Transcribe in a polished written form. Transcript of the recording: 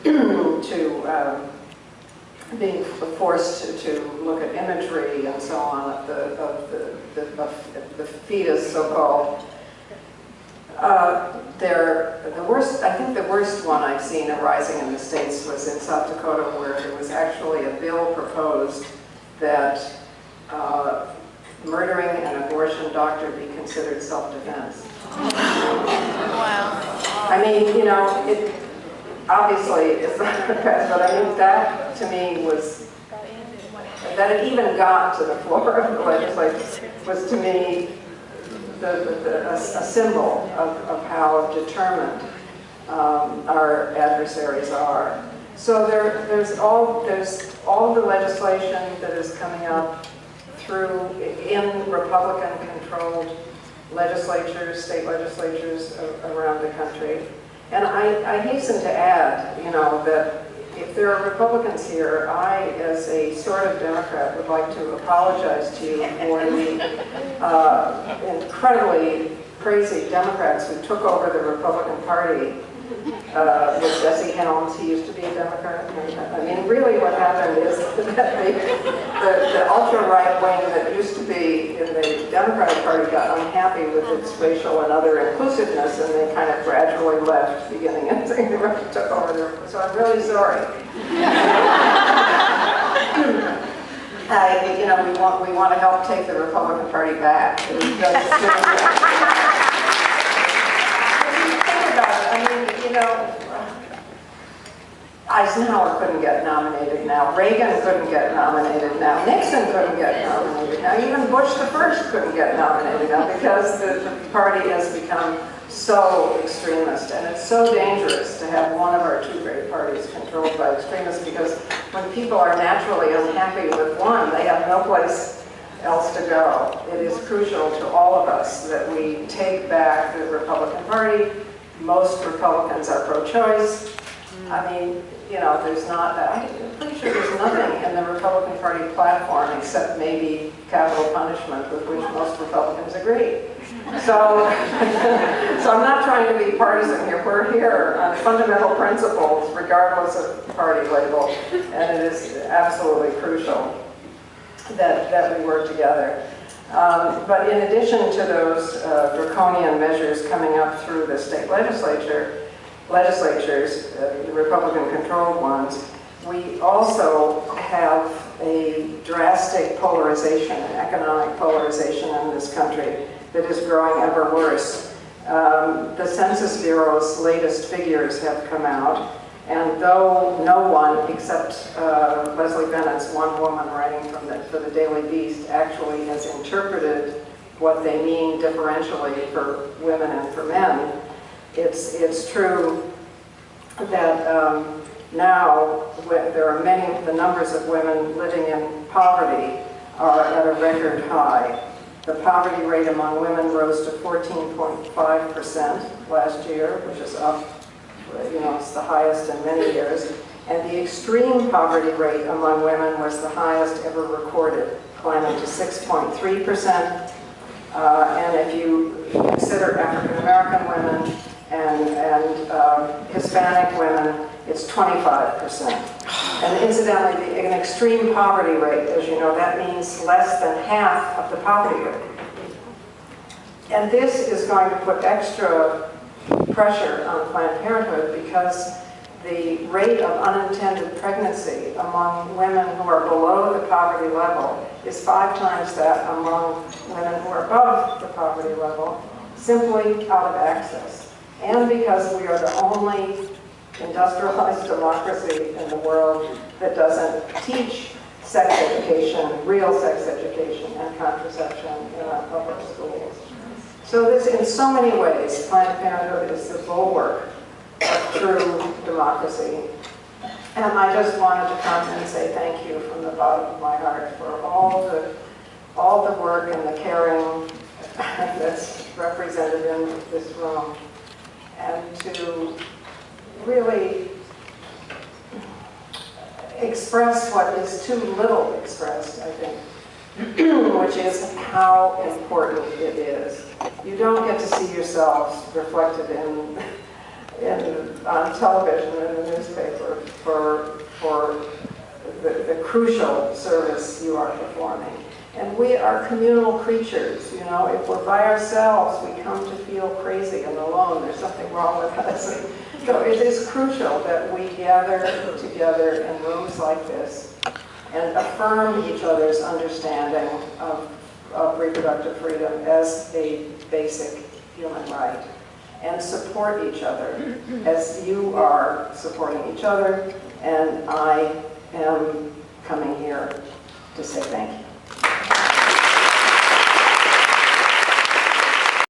to being forced to look at imagery and so on of the fetus, so-called. The worst, I think the worst one I've seen arising in the States was in South Dakota, where there was actually a bill proposed that murdering an abortion doctor be considered self-defense. Wow. I mean, you know, it obviously it's not the best, but I mean, that to me was, that it even got to the floor of the legislature was to me a symbol of how determined our adversaries are. So there's all the legislation that is coming up in Republican-controlled legislatures, state legislatures around the country. And I hasten to add, you know, that if there are Republicans here, I, as a sort of Democrat, would like to apologize to you for the incredibly crazy Democrats who took over the Republican Party with Jesse Helms. He used to be a Democrat. I mean, really what happened is that the ultra-right wing that used to be in the Democratic Party got unhappy with its racial and other inclusiveness, and they kind of gradually left, beginning and they took over there. So I'm really sorry. You know, we want to help take the Republican Party back. I mean, you know, Eisenhower couldn't get nominated now. Reagan couldn't get nominated now. Nixon couldn't get nominated now. Even Bush the First couldn't get nominated now because the party has become so extremist. And it's so dangerous to have one of our two great parties controlled by extremists, because when people are naturally unhappy with one, they have no place else to go. It is crucial to all of us that we take back the Republican Party. Most Republicans are pro-choice. I mean, you know, there's not, I'm pretty sure there's nothing in the Republican Party platform except maybe capital punishment, with which most Republicans agree. So, so I'm not trying to be partisan here. We're here on fundamental principles, regardless of party label, and it is absolutely crucial that we work together. But in addition to those draconian measures coming up through the state legislatures, the Republican-controlled ones, we also have a drastic polarization, an economic polarization in this country that is growing ever worse. The Census Bureau's latest figures have come out, and though no one except Leslie Bennett's one woman writing for the Daily Beast actually has interpreted what they mean differentially for women and for men, it's true that now there are the numbers of women living in poverty are at a record high. The poverty rate among women rose to 14.5% last year, which is up, you know, it's the highest in many years. And the extreme poverty rate among women was the highest ever recorded, climbing to 6.3%. And if you consider African American women and Hispanic women, it's 25%. And incidentally, an extreme poverty rate, as you know, that means less than half of the poverty rate. And this is going to put extra pressure on Planned Parenthood, because the rate of unintended pregnancy among women who are below the poverty level is 5 times that among women who are above the poverty level, simply out of access. And because we are the only industrialized democracy in the world that doesn't teach sex education, real sex education, and contraception in our public schools. So this, in so many ways, Planned Parenthood is the bulwark of true democracy. And I just wanted to come and say thank you from the bottom of my heart for all the work and the caring that's represented in this room, and to really express what is too little expressed, I think, which is how important it is. You don't get to see yourselves reflected on television and the newspaper for the crucial service you are performing. And we are communal creatures, you know. If we're by ourselves, we come to feel crazy and alone. There's something wrong with us. So it is crucial that we gather together in rooms like this and affirm each other's understanding of reproductive freedom as a basic human right, and support each other as you are supporting each other, and I am coming here to say thank you.